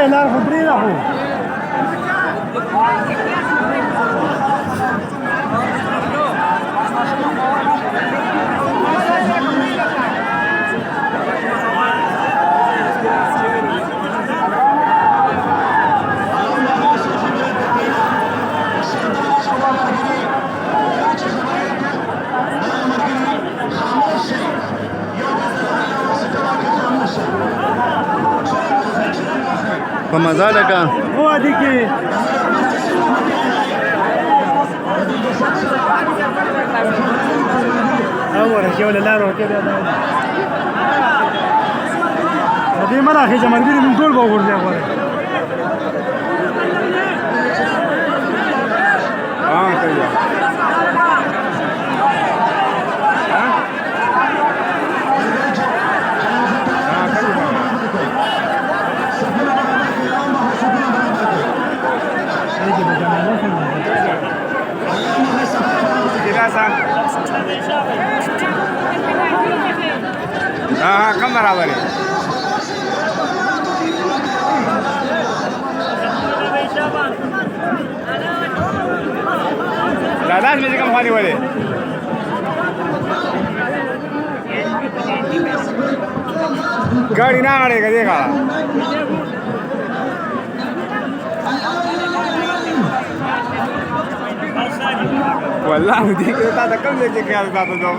لار خو پرېږده خو په مزه لکه هو دي کې اوره چې ولا لار ورته دې مله خې جمالګری مونږ ټول به وګورځي غواړي کوي कम बराबर है दादा में से कम खाने वाले गाड़ी ना आड़ेगा देखा والله देख रहा था कब लेके गया था तो